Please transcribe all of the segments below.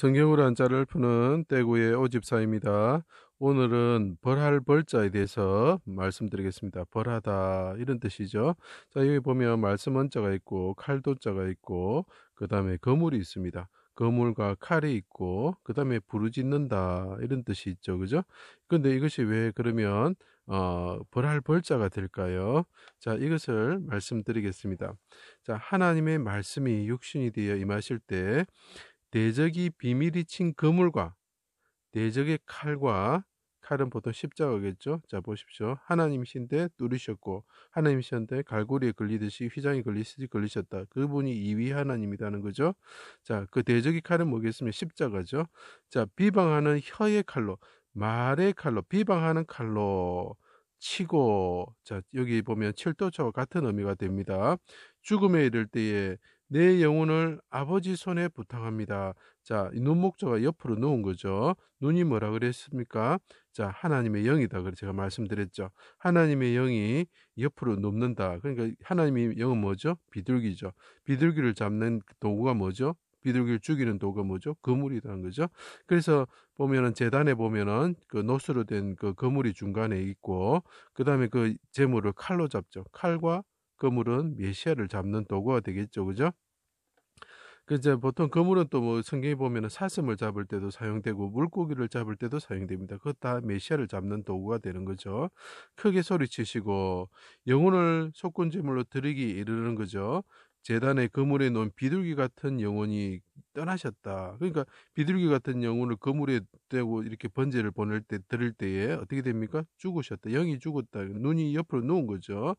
성경으로 한자를 푸는 떼구의 오집사입니다. 오늘은 벌할 벌자에 대해서 말씀드리겠습니다. 벌하다 이런 뜻이죠. 자, 여기 보면 말씀 원자가 있고 칼도자가 있고 그 다음에 거물이 있습니다. 거물과 칼이 있고 그 다음에 부르짖는다 이런 뜻이 있죠. 그죠? 근데 이것이 왜 그러면 벌할 벌자가 될까요? 자, 이것을 말씀드리겠습니다. 자, 하나님의 말씀이 육신이 되어 임하실 때 대적이 비밀이 친 그물과 대적의 칼과 칼은 보통 십자가겠죠. 자, 보십시오. 하나님이신데 뚫으셨고 하나님이신데 갈고리에 걸리듯이 휘장이 걸리셨다. 그분이 이위 하나님이라는 거죠. 자, 그 대적의 칼은 뭐겠습니까? 십자가죠. 자, 비방하는 혀의 칼로, 말의 칼로, 비방하는 칼로 치고, 자, 여기 보면 칠도처와 같은 의미가 됩니다. 죽음에 이를 때에 내 영혼을 아버지 손에 부탁합니다. 자, 이 눈목조가 옆으로 누운 거죠. 눈이 뭐라 그랬습니까? 자, 하나님의 영이다. 그래 제가 말씀드렸죠. 하나님의 영이 옆으로 눕는다. 그러니까 하나님의 영은 뭐죠? 비둘기죠. 비둘기를 잡는 도구가 뭐죠? 비둘기를 죽이는 도구가 뭐죠? 거물이라는 거죠. 그래서 보면은 제단에 보면은 그 노수로 된 그 거물이 중간에 있고 그 다음에 그 제물을 칼로 잡죠. 칼과 거물은 메시아를 잡는 도구가 되겠죠. 그죠? 그 이제 보통 거물은 또 뭐 성경에 보면은 사슴을 잡을 때도 사용되고 물고기를 잡을 때도 사용됩니다. 그것 다 메시아를 잡는 도구가 되는 거죠. 크게 소리치시고 영혼을 속건제물로 드리기 이르는 거죠. 제단에 그물에 놓은 비둘기 같은 영혼이 떠나셨다. 그러니까 비둘기 같은 영혼을 그물에 대고 이렇게 번제를 보낼 때 드릴 때에 어떻게 됩니까? 죽으셨다. 영이 죽었다. 눈이 옆으로 누운 거죠.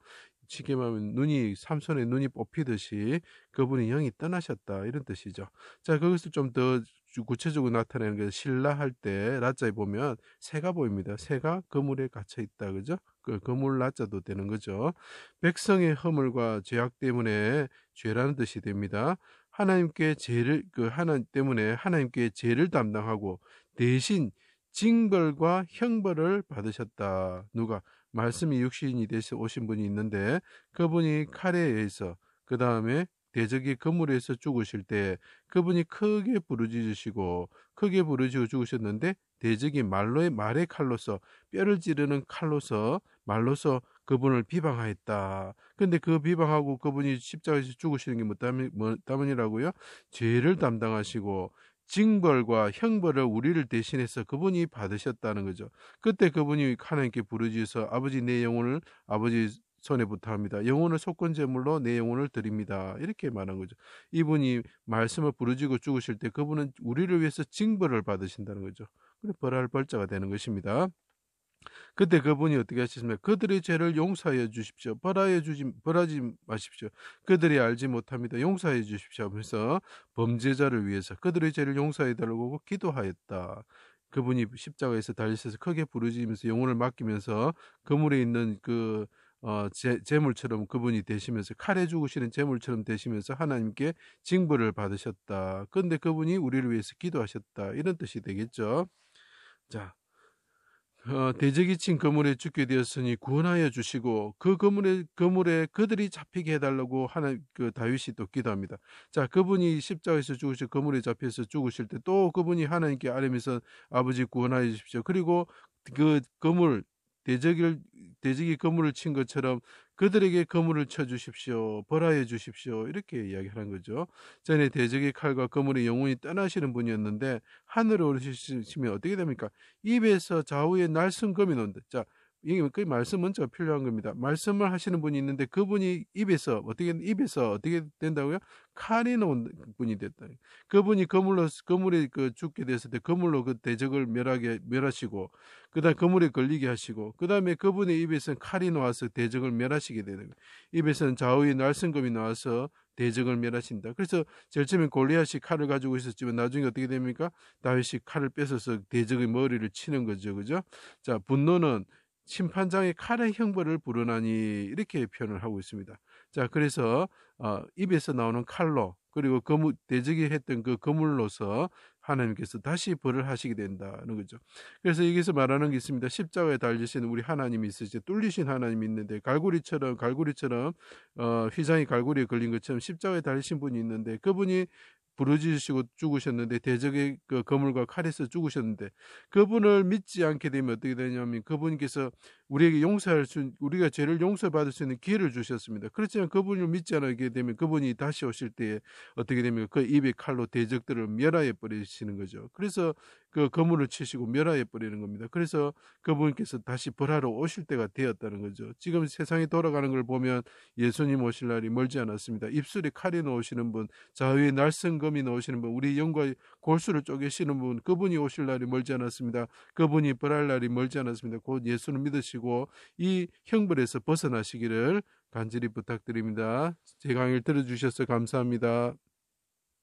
쉽게 말하면 눈이 삼손의 눈이 뽑히듯이 그분이 영이 떠나셨다 이런 뜻이죠. 자, 그것을 좀 더 구체적으로 나타내는 게 신라할 때 라자에 보면 새가 보입니다. 새가 그물에 갇혀 있다, 그죠? 그 그물 라자도 되는 거죠. 백성의 허물과 죄악 때문에 죄라는 뜻이 됩니다. 하나님께 죄를 하나님 때문에 하나님께 죄를 담당하고 대신 징벌과 형벌을 받으셨다. 누가? 말씀이 육신이 되서 오신 분이 있는데 그분이 칼에 의해서 그 다음에 대적의 그물에서 죽으실 때 그분이 크게 부르짖으시고 크게 부르짖어 죽으셨는데 대적이 말의 칼로서 뼈를 찌르는 칼로서 말로서 그분을 비방하였다. 근데 그 비방하고 그분이 십자가에서 죽으시는 게 뭐 때문이라고요? 죄를 담당하시고 징벌과 형벌을 우리를 대신해서 그분이 받으셨다는 거죠. 그때 그분이 하나님께 부르짖어서 아버지 내 영혼을 아버지 손에 부탁합니다. 영혼을 속건제물로 내 영혼을 드립니다. 이렇게 말한 거죠. 이분이 말씀을 부르짖고 죽으실 때 그분은 우리를 위해서 징벌을 받으신다는 거죠. 그래 벌할 벌자가 되는 것입니다. 그때 그분이 어떻게 하셨습니까? 그들의 죄를 용서하여 주십시오. 벌하지 마십시오. 그들이 알지 못합니다. 용서하여 주십시오. 하면서 범죄자를 위해서 그들의 죄를 용서해 달라고 기도하였다. 그분이 십자가에서 달리셔서 크게 부르짖으면서 영혼을 맡기면서 그물에 있는 그 제물처럼 그분이 되시면서 칼에 죽으시는 제물처럼 되시면서 하나님께 징벌을 받으셨다. 그런데 그분이 우리를 위해서 기도하셨다. 이런 뜻이 되겠죠. 자, 대적이 친 그물에 죽게 되었으니 구원하여 주시고 그 그물에 그들이 잡히게 해달라고 하는 그 다윗이 또 기도합니다. 자, 그분이 십자가에서 죽으실 그물에 잡혀서 죽으실 때 또 그분이 하나님께 아뢰면서 아버지 구원하여 주십시오. 그리고 그 그물 대적이 그물을 친 것처럼 그들에게 그물을 쳐 주십시오. 벌하여 주십시오. 이렇게 이야기하는 거죠. 전에 대적의 칼과 그물의 영혼이 떠나시는 분이었는데 하늘에 오르시면 어떻게 됩니까? 입에서 좌우에 날숨금이 논다. 자, 이게 그 말씀 문자가 필요한 겁니다. 말씀을 하시는 분이 있는데 그분이 입에서 어떻게 된다고요? 칼이 나온 분이 됐다. 그분이 그물에 그 죽게 됐을 때 그물로 그 대적을 멸하시고 그다음 그물에 걸리게 하시고 그다음에 그분의 입에서는 칼이 나와서 대적을 멸하시게 되는 거예요. 입에서는 좌우에 날숨금이 나와서 대적을 멸하신다. 그래서 제일 처음에 골리앗이 칼을 가지고 있었지만 나중에 어떻게 됩니까? 다윗이 칼을 뺏어서 대적의 머리를 치는 거죠. 그죠? 자, 분노는 심판장의 칼의 형벌을 부르나니 이렇게 표현을 하고 있습니다. 자, 그래서 입에서 나오는 칼로 그리고 대적이 했던 그 거물로서 하나님께서 다시 벌을 하시게 된다는 거죠. 그래서 여기서 말하는 게 있습니다. 십자가에 달리신 우리 하나님이 있으시죠. 뚫리신 하나님이 있는데 갈고리처럼 휘장이 갈고리에 걸린 것처럼 십자가에 달리신 분이 있는데 그분이 부르짖으시고 죽으셨는데, 대적의 그 거물과 칼에서 죽으셨는데, 그분을 믿지 않게 되면 어떻게 되냐면 그분께서 우리에게 우리가 죄를 용서받을 수 있는 기회를 주셨습니다. 그렇지만 그분을 믿지 않게 되면 그분이 다시 오실 때에 어떻게 됩니까? 그 입의 칼로 대적들을 멸하여 버리시는 거죠. 그래서 그 거물을 치시고 멸하여 버리는 겁니다. 그래서 그분께서 다시 벌하러 오실 때가 되었다는 거죠. 지금 세상이 돌아가는 걸 보면 예수님 오실 날이 멀지 않았습니다. 입술에 칼이 놓으시는 분, 좌우에 날성검이 놓으시는 분, 우리 영과 골수를 쪼개시는 분, 그분이 오실 날이 멀지 않았습니다. 그분이 벌할 날이 멀지 않았습니다. 곧 예수를 믿으시고 이 형벌에서 벗어나시기를 간절히 부탁드립니다. 제 강의를 들어주셔서 감사합니다.